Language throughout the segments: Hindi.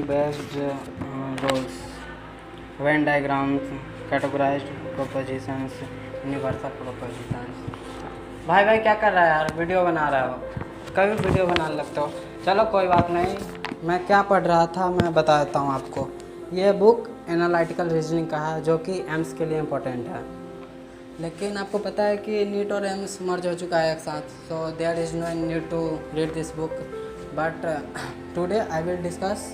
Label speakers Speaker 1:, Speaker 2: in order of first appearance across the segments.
Speaker 1: based rules, Venn diagrams, categorized propositions, universal propositions। भाई क्या कर रहा है यार? वीडियो बना रहा हो, कभी वीडियो बनाने लगते हो। चलो कोई बात नहीं, मैं क्या पढ़ रहा था मैं बता देता हूँ आपको। ये बुक एनालिटिकल रीजनिंग का है जो कि एम्स के लिए इम्पोर्टेंट है, लेकिन आपको पता है कि नीट और एम्स मर्ज हो चुका है एक साथ, so there is no need to read this book. But today I will discuss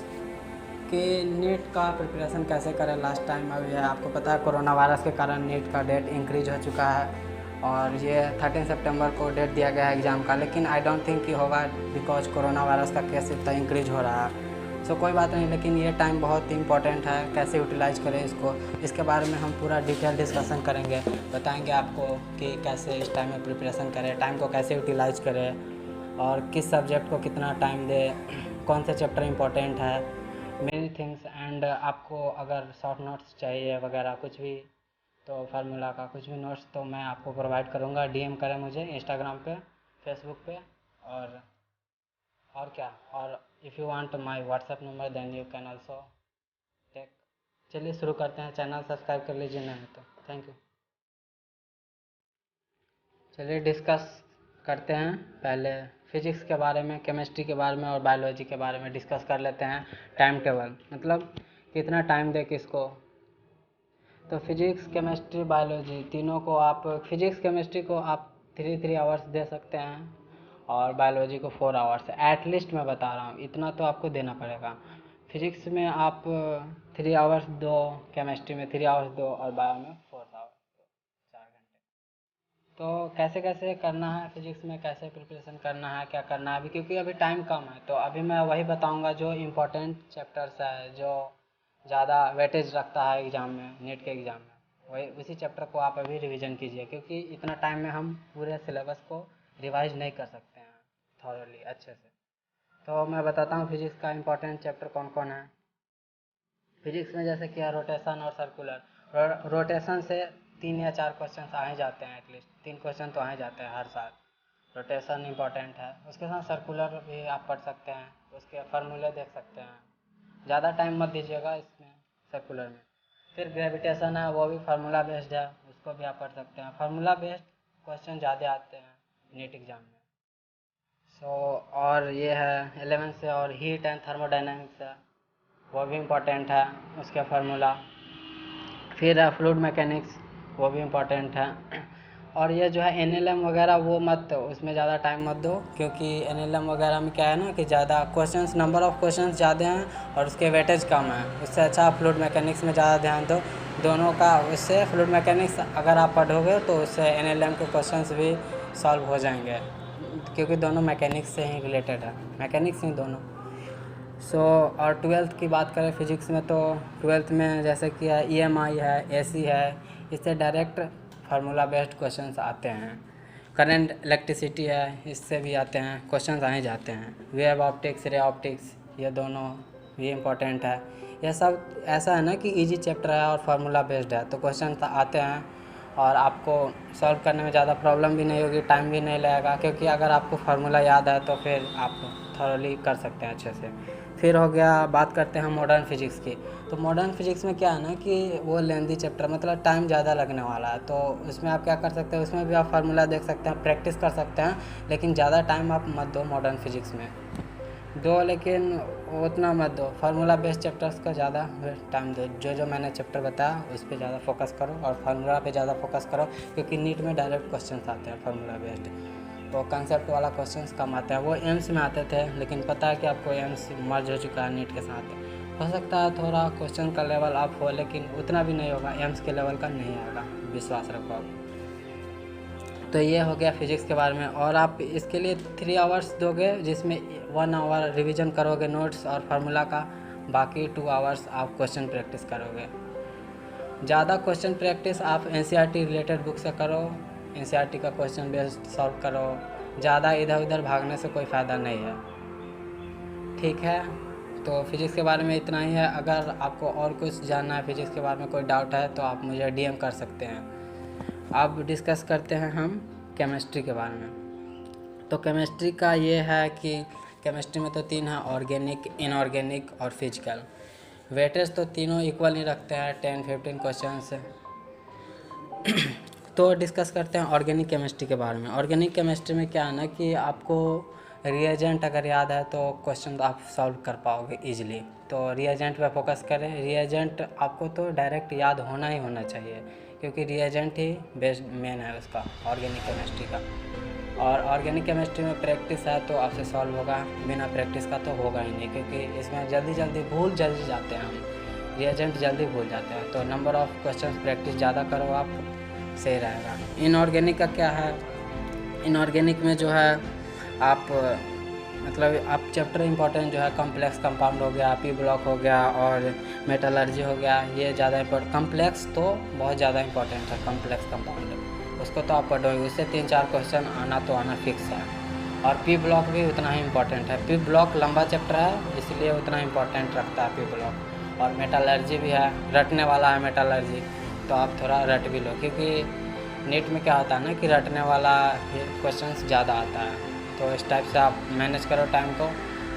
Speaker 1: कि नीट का प्रिपरेशन कैसे करें। लास्ट टाइम अभी है, आपको पता है कोरोना वायरस के कारण नीट का डेट इंक्रीज हो चुका है और ये 13 सितंबर को डेट दिया गया है एग्ज़ाम का, लेकिन आई डोंट थिंक कि होगा बिकॉज कोरोना वायरस का केस इतना इंक्रीज हो रहा है। सो कोई बात नहीं, लेकिन ये टाइम बहुत इंपॉर्टेंट है, कैसे यूटिलाइज करें इसको, इसके बारे में हम पूरा डिटेल डिस्कशन करेंगे। बताएंगे आपको कि कैसे इस टाइम में प्रिपरेशन करें, टाइम को कैसे यूटिलाइज करें और किस सब्जेक्ट को कितना टाइम दें, कौन से चैप्टर इंपॉर्टेंट है, मेनी थिंग्स। एंड आपको अगर शॉर्ट नोट्स चाहिए वगैरह कुछ भी, तो फार्मूला का कुछ भी नोट्स तो मैं आपको प्रोवाइड करूँगा। डीएम करें मुझे इंस्टाग्राम पे, फेसबुक पे और क्या, और if you want my WhatsApp number then you can also take. चलिए शुरू करते हैं, चैनल सब्सक्राइब कर लीजिए नहीं तो। Thank you. चलिए डिस्कस करते हैं, पहले फिजिक्स के बारे में, केमिस्ट्री के बारे में और बायोलॉजी के बारे में डिस्कस कर लेते हैं। टाइम टेबल मतलब कितना टाइम दे किसको। तो फिजिक्स केमिस्ट्री बायोलॉजी तीनों को आप, फिजिक्स केमिस्ट्री को आप 3 आवर्स दे सकते हैं और बायोलॉजी को 4 आवर्स। एटलीस्ट मैं बता रहा हूँ इतना तो आपको देना पड़ेगा। फिजिक्स में आप 3 आवर्स दो, केमिस्ट्री में 3 आवर्स दो और बायो में 4 आवर्स दो, 4 घंटे। तो कैसे कैसे करना है फिजिक्स में, कैसे प्रिपरेशन करना है, क्या करना है अभी, क्योंकि अभी टाइम कम है। तो अभी मैं वही बताऊँगा जो इम्पोर्टेंट चैप्टर्स है, जो ज़्यादा वेटेज रखता है एग्ज़ाम में, नीट के एग्ज़ाम में, वही उसी चैप्टर को आप अभी रिवीजन कीजिए, क्योंकि इतना टाइम में हम पूरे सिलेबस को रिवाइज नहीं कर सकते हैं थॉरली अच्छे से। तो मैं बताता हूँ फिजिक्स का इम्पोर्टेंट चैप्टर कौन कौन है। फिजिक्स में जैसे कि रोटेशन और सर्कुलर। रोटेशन से 3 या 4 क्वेश्चन आ ही जाते हैं, एटलीस्ट 3 क्वेश्चन तो आ ही जाते हैं हर साल। रोटेशन इंपॉर्टेंट है, उसके साथ सर्कुलर भी आप पढ़ सकते हैं, उसके फार्मूले देख सकते हैं। ज़्यादा टाइम मत दीजिएगा इसमें, सर्कुलर में। फिर ग्रेविटेशन है, वो भी फार्मूला बेस्ड है, उसको भी आप पढ़ सकते हैं। फार्मूला बेस्ड क्वेश्चन ज़्यादा आते हैं नीट एग्ज़ाम में। और ये है 11 से, और हीट एंड थर्मोडाइनमिक्स है, वो भी इम्पोर्टेंट है, उसका फार्मूला। फिर है फ्लूइड मैकेनिक्स, वो भी इम्पोर्टेंट है। और ये जो है एनएलएम वगैरह वो मत, उसमें ज़्यादा टाइम मत दो, क्योंकि एनएलएम वगैरह में क्या है ना कि ज़्यादा क्वेश्चंस, नंबर ऑफ़ क्वेश्चंस ज़्यादा हैं और उसके वेटेज कम है। उससे अच्छा फ्लूइड मैकेनिक्स में ज़्यादा ध्यान दो दोनों का। उससे फ्लूइड मैकेनिक्स अगर आप पढ़ोगे तो उससे एनएलएम के क्वेश्चंस भी सॉल्व हो जाएंगे, क्योंकि दोनों मैकेनिक्स से ही रिलेटेड है, मैकेनिक्स ही दोनों। और 12th की बात करें फिजिक्स में, तो 12th में जैसे कि है EMI है, AC है, इससे डायरेक्ट फार्मूला बेस्ड क्वेश्चंस आते हैं। करंट इलेक्ट्रिसिटी है, इससे भी आते हैं क्वेश्चंस, आ ही जाते हैं। वेव ऑप्टिक्स, रे ऑप्टिक्स, ये दोनों भी इम्पोर्टेंट है। यह सब ऐसा है ना कि इजी चैप्टर है और फार्मूला बेस्ड है, तो क्वेश्चन आते हैं और आपको सॉल्व करने में ज़्यादा प्रॉब्लम भी नहीं होगी, टाइम भी नहीं लगेगा, क्योंकि अगर आपको फार्मूला याद है तो फिर आप थॉरली कर सकते हैं अच्छे से। फिर हो गया, बात करते हैं मॉडर्न फिजिक्स की। तो मॉडर्न फिजिक्स में क्या है ना कि वो लेंदी चैप्टर, मतलब टाइम ज़्यादा लगने वाला है, तो उसमें आप क्या कर सकते हैं, उसमें भी आप फार्मूला देख सकते हैं, प्रैक्टिस कर सकते हैं, लेकिन ज़्यादा टाइम आप मत दो मॉडर्न फिजिक्स में, दो लेकिन उतना मत दो। फार्मूला बेस्ड चैप्टर्स का ज़्यादा टाइम दो, जो मैंने चैप्टर बताया उस पर ज़्यादा फोकस करो और फार्मूला पे ज़्यादा फोकस करो, क्योंकि नीट में डायरेक्ट क्वेश्चन आते हैं फार्मूला बेस्ड, वो कंसेप्ट वाला क्वेश्चंस कम आते हैं। वो एम्स में आते थे, लेकिन पता है कि आपको एम्स मर्ज हो चुका है नीट के साथ। हो सकता है थोड़ा क्वेश्चन का लेवल अप हो, लेकिन उतना भी नहीं होगा, एम्स के लेवल का नहीं आएगा, विश्वास रखो आप। तो ये हो गया फिजिक्स के बारे में। और आप इसके लिए 3 आवर्स दोगे, जिसमें 1 आवर रिवीजन करोगे नोट्स और फार्मूला का, बाकी 2 आवर्स आप क्वेश्चन प्रैक्टिस करोगे। ज़्यादा क्वेश्चन प्रैक्टिस आप NCERT रिलेटेड बुक से करो, NCERT का क्वेश्चन बेस्ड सॉल्व करो, ज़्यादा इधर उधर भागने से कोई फ़ायदा नहीं है, ठीक है। तो फिज़िक्स के बारे में इतना ही है। अगर आपको और कुछ जानना है फिज़िक्स के बारे में, कोई डाउट है, तो आप मुझे DM कर सकते हैं। अब डिस्कस करते हैं हम केमिस्ट्री के बारे में। तो केमिस्ट्री का ये है कि केमिस्ट्री में तो 3 है, ऑर्गेनिक, इनऑर्गेनिक और फिजिकल। वेटेज तो तीनों इक्वल ही रखते हैं, 10-15 क्वेश्चन। तो डिस्कस करते हैं ऑर्गेनिक केमिस्ट्री के बारे में। ऑर्गेनिक केमिस्ट्री में क्या है ना कि आपको रिएजेंट अगर याद है तो क्वेश्चन आप सॉल्व कर पाओगे इजीली। तो रिएजेंट पे फोकस करें। रिएजेंट आपको तो डायरेक्ट याद होना ही होना चाहिए, क्योंकि रिएजेंट ही बेस्ट मेन है उसका ऑर्गेनिक केमिस्ट्री का। और ऑर्गेनिक केमिस्ट्री में प्रैक्टिस है तो आपसे सॉल्व होगा, बिना प्रैक्टिस का तो होगा ही नहीं, क्योंकि इसमें जल्दी भूल जाते हैं हम, रिएजेंट जल्दी भूल जाते हैं। तो नंबर ऑफ़ क्वेश्चन प्रैक्टिस ज़्यादा करो आप, सही रहेगा। इनऑर्गेनिक का क्या है, इनऑर्गेनिक में जो है आप मतलब आप चैप्टर इंपॉर्टेंट जो है कॉम्प्लेक्स कंपाउंड हो गया, पी ब्लॉक हो गया और मेटलर्जी हो गया, ये ज़्यादा इम्पोर्टेंट। कॉम्प्लेक्स तो बहुत ज़्यादा इंपॉर्टेंट है, कॉम्प्लेक्स कंपाउंड उसको तो आप पढ़ोगे, उससे 3-4 क्वेश्चन आना तो आना फिक्स है। और पी ब्लॉक भी उतना ही इम्पोर्टेंट है। पी ब्लॉक लंबा चैप्टर है, इसलिए उतना इम्पोर्टेंट रखता है पी ब्लॉक। और मेटलर्जी भी है, रटने वाला है मेटलर्जी, तो आप थोड़ा रट भी लो, क्योंकि नीट में क्या होता है ना कि रटने वाला क्वेश्चंस ज़्यादा आता है। तो इस टाइप से आप मैनेज करो टाइम को।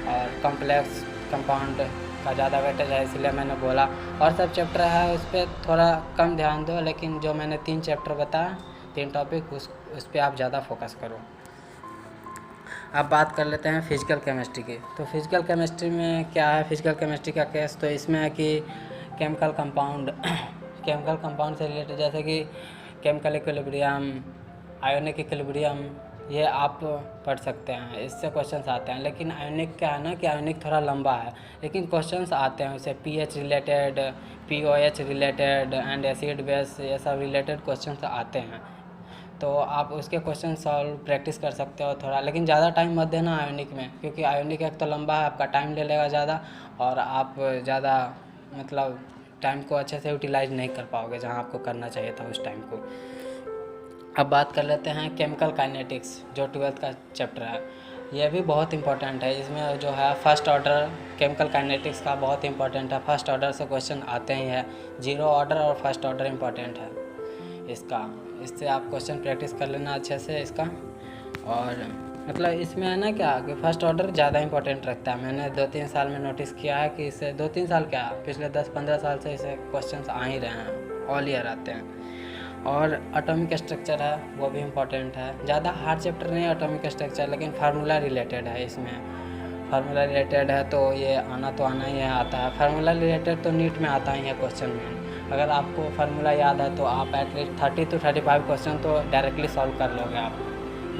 Speaker 1: और कॉम्प्लेक्स कंपाउंड का ज़्यादा वेटेज है, इसलिए मैंने बोला। और सब चैप्टर है उस पर थोड़ा कम ध्यान दो, लेकिन जो मैंने 3 चैप्टर बताया, 3 टॉपिक, उस पर आप ज़्यादा फोकस करो। अब बात कर लेते हैं फिजिकल केमिस्ट्री की। तो फिजिकल केमिस्ट्री में क्या है, फिजिकल केमिस्ट्री का केस तो इसमें है कि केमिकल कंपाउंड से रिलेटेड, जैसे कि केमिकल इक्विलिब्रियम, आयोनिक इक्विलिब्रियम, ये आप पढ़ सकते हैं, इससे क्वेश्चंस आते हैं। लेकिन आयोनिक क्या है ना कि आयोनिक थोड़ा लंबा है, लेकिन क्वेश्चंस आते हैं उससे, pH related, pOH related and acid base, ये सब रिलेटेड क्वेश्चंस आते हैं। तो आप उसके क्वेश्चन सॉल्व प्रैक्टिस कर सकते हो थोड़ा, लेकिन ज़्यादा टाइम मत देना आयोनिक में, क्योंकि आयोनिक एक तो लंबा है, आपका टाइम ले लेगा ज़्यादा, और आप ज़्यादा मतलब टाइम को अच्छे से यूटिलाइज नहीं कर पाओगे जहाँ आपको करना चाहिए था उस टाइम को। अब बात कर लेते हैं केमिकल काइनेटिक्स, जो 12th का चैप्टर है। ये भी बहुत इंपॉर्टेंट है। इसमें जो है फर्स्ट ऑर्डर केमिकल काइनेटिक्स का बहुत इंपॉर्टेंट है, फर्स्ट ऑर्डर से क्वेश्चन आते ही है। 0 ऑर्डर और फर्स्ट ऑर्डर इंपॉर्टेंट है इसका, इससे आप क्वेश्चन प्रैक्टिस कर लेना अच्छे से इसका। और मतलब इसमें है ना क्या कि फर्स्ट ऑर्डर ज़्यादा इंपॉर्टेंट रखता है। मैंने 2-3 साल में नोटिस किया है कि इससे 2-3 साल क्या, पिछले 10-15 साल से इसे क्वेश्चंस आ ही रहे हैं, ऑल ईयर आते हैं। और एटॉमिक स्ट्रक्चर है, वो भी इम्पोर्टेंट है। ज़्यादा हार्ड चैप्टर नहीं है एटॉमिक स्ट्रक्चर, लेकिन फार्मूला रिलेटेड है, इसमें फार्मूला रिलेटेड है तो ये आना तो आना ही है, आता है। फार्मूला रिलेटेड तो नीट में आता ही है क्वेश्चन में। अगर आपको फार्मूला याद है तो आप एटलीस्ट 30 to 35 क्वेश्चन तो डायरेक्टली सॉल्व कर लोगे आप,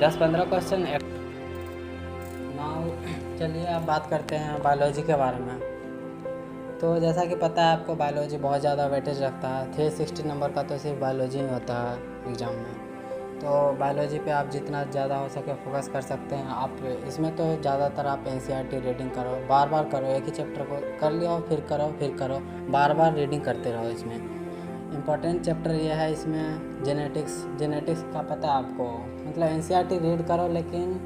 Speaker 1: 10-15 क्वेश्चन। नाउ चलिए अब बात करते हैं बायोलॉजी के बारे में। तो जैसा कि पता है आपको, बायोलॉजी बहुत ज़्यादा वेटेज रखता है। 360 नंबर का तो सिर्फ बायोलॉजी ही होता है एग्ज़ाम में। तो बायोलॉजी पे आप जितना ज़्यादा हो सके फोकस कर सकते हैं। आप इसमें तो ज़्यादातर आप NCERT रीडिंग करो, बार बार करो, एक ही चैप्टर को कर लिया फिर करो, बार बार रीडिंग करते रहो। इसमें इम्पॉर्टेंट चैप्टर ये है इसमें जेनेटिक्स का पता है आपको, मतलब NCERT रीड करो, लेकिन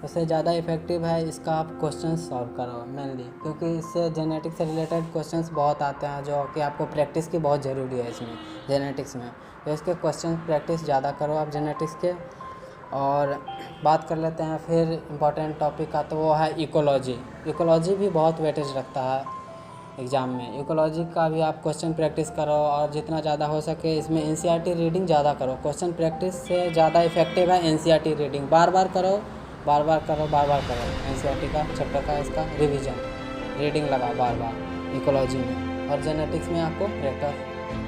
Speaker 1: उससे ज़्यादा इफ़ेक्टिव है इसका आप क्वेश्चन सॉल्व करो मेनली, क्योंकि इससे जेनेटिक्स से रिलेटेड क्वेश्चंस बहुत आते हैं, जो कि आपको प्रैक्टिस की बहुत ज़रूरी है इसमें जेनेटिक्स में। तो इसके क्वेश्चन प्रैक्टिस ज़्यादा करो आप जेनेटिक्स के। और बात कर लेते हैं फिर इम्पॉर्टेंट टॉपिक का, तो वो है इकोलॉजी भी बहुत वेटेज रखता है एग्ज़ाम में। इकोलॉजी का भी आप क्वेश्चन प्रैक्टिस करो, और जितना ज़्यादा हो सके इसमें NCERT रीडिंग ज़्यादा करो। क्वेश्चन प्रैक्टिस से ज़्यादा इफेक्टिव है NCERT रीडिंग। बार बार करो NCERT का चैप्टर का इसका रिवीजन, रीडिंग लगा बार बार इकोलॉजी में। और जेनेटिक्स में आपको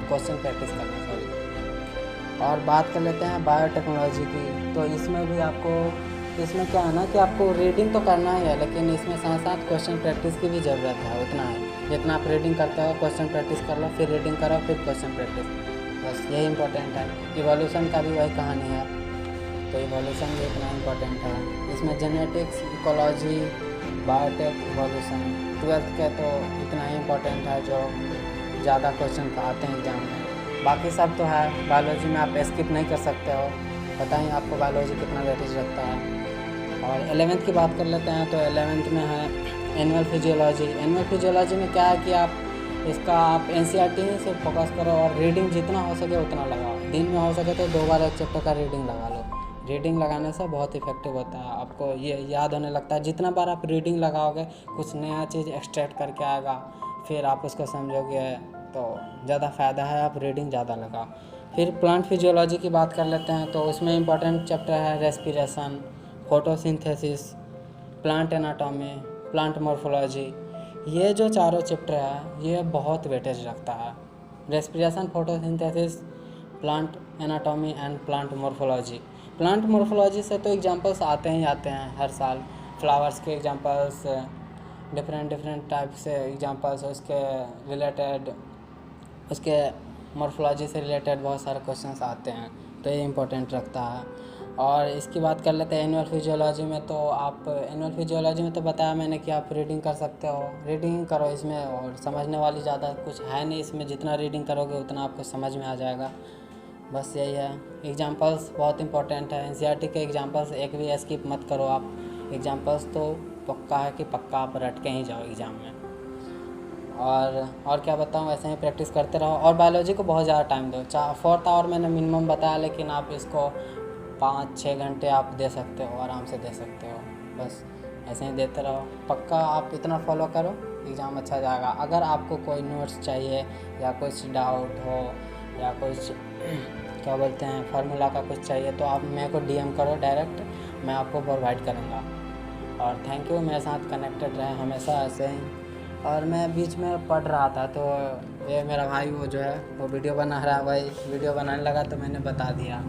Speaker 1: क्वेश्चन प्रैक्टिस करना चाहिए। और बात कर लेते हैं बायोटेक्नोलॉजी की। तो इसमें भी आपको, इसमें क्या है ना कि आपको रीडिंग तो करना ही है, लेकिन इसमें साथ साथ क्वेश्चन प्रैक्टिस की भी ज़रूरत है। उतना है जितना आप रीडिंग करते हो, क्वेश्चन प्रैक्टिस कर लो, फिर रीडिंग करो, फिर क्वेश्चन प्रैक्टिस, बस यही इंपॉर्टेंट है। इवोल्यूशन का भी वही कहानी है, तो इवोल्यूशन भी इतना इम्पोर्टेंट है। इसमें genetics, ecology, biotech, evolution 12th के तो इतना ही इम्पोर्टेंट है, जो ज़्यादा क्वेश्चन आते हैं एग्जाम में। बाकी सब तो है, बायोलॉजी में आप स्किप नहीं कर सकते हो, पता ही आपको बायोलॉजी कितना वेटेज रखता है। और 11th की बात कर लेते हैं। तो 11th में है एनिमल फिजियोलॉजी में क्या है कि आप इसका आप NCERT ही से फोकस करो, और रीडिंग जितना हो सके उतना लगाओ। दिन में हो सके तो 2 बार एक चैप्टर का रीडिंग लगा लो, रीडिंग लगाने से बहुत इफ़ेक्टिव होता है, आपको ये याद होने लगता है। जितना बार आप रीडिंग लगाओगे कुछ नया चीज़ एक्सट्रैक्ट करके आएगा, फिर आप उसको समझोगे, तो ज़्यादा फ़ायदा है आप रीडिंग ज़्यादा लगाओ। फिर प्लांट फिजियोलॉजी की बात कर लेते हैं, तो उसमें इम्पॉर्टेंट चैप्टर है respiration, photosynthesis, plant anatomy, plant morphology. ये जो चारों चैप्टर है ये बहुत वेटेज रखता है। Respiration, photosynthesis, plant anatomy and plant morphology. Plant morphology से तो एग्जांपल्स आते ही आते हैं हर साल, फ्लावर्स के एग्जांपल्स, डिफरेंट टाइप से एग्जांपल्स, उसके रिलेटेड, उसके मॉर्फोलॉजी से रिलेटेड बहुत सारे क्वेश्चंस आते हैं, तो ये इम्पोर्टेंट रखता है। और इसकी बात कर लेते हैं एनुअल फिजियोलॉजी में, तो आप एनुअल फिजियोलॉजी में तो बताया मैंने कि आप रीडिंग कर सकते हो, रीडिंग करो इसमें, और समझने वाली ज़्यादा कुछ है नहीं इसमें, जितना रीडिंग करोगे उतना आपको समझ में आ जाएगा, बस यही है। एग्जांपल्स बहुत इंपॉर्टेंट है, एनसीईआरटी के एग्जांपल्स एक भी स्किप मत करो आप, एग्जांपल्स तो पक्का है कि पक्का आप रट के ही जाओ एग्ज़ाम में। और क्या बताऊँ, ऐसे ही प्रैक्टिस करते रहो, और बायोलॉजी को बहुत ज़्यादा टाइम दो। 4th आवर मैंने मिनिमम बताया, लेकिन आप इसको 5-6 घंटे आप दे सकते हो, आराम से दे सकते हो, बस ऐसे ही देते रहो। पक्का आप इतना फॉलो करो, एग्ज़ाम अच्छा जाएगा। अगर आपको कोई नोट्स चाहिए या कुछ डाउट हो या कुछ क्या बोलते हैं फार्मूला का कुछ चाहिए, तो आप मेरे को DM करो डायरेक्ट, मैं आपको प्रोवाइड करूँगा। और थैंक यू, मेरे साथ कनेक्टेड रहे हमेशा ऐसे ही। और मैं बीच में पढ़ रहा था, तो ये मेरा भाई वो जो है वो वीडियो बना रहा है, वही वीडियो बनाने लगा तो मैंने बता दिया।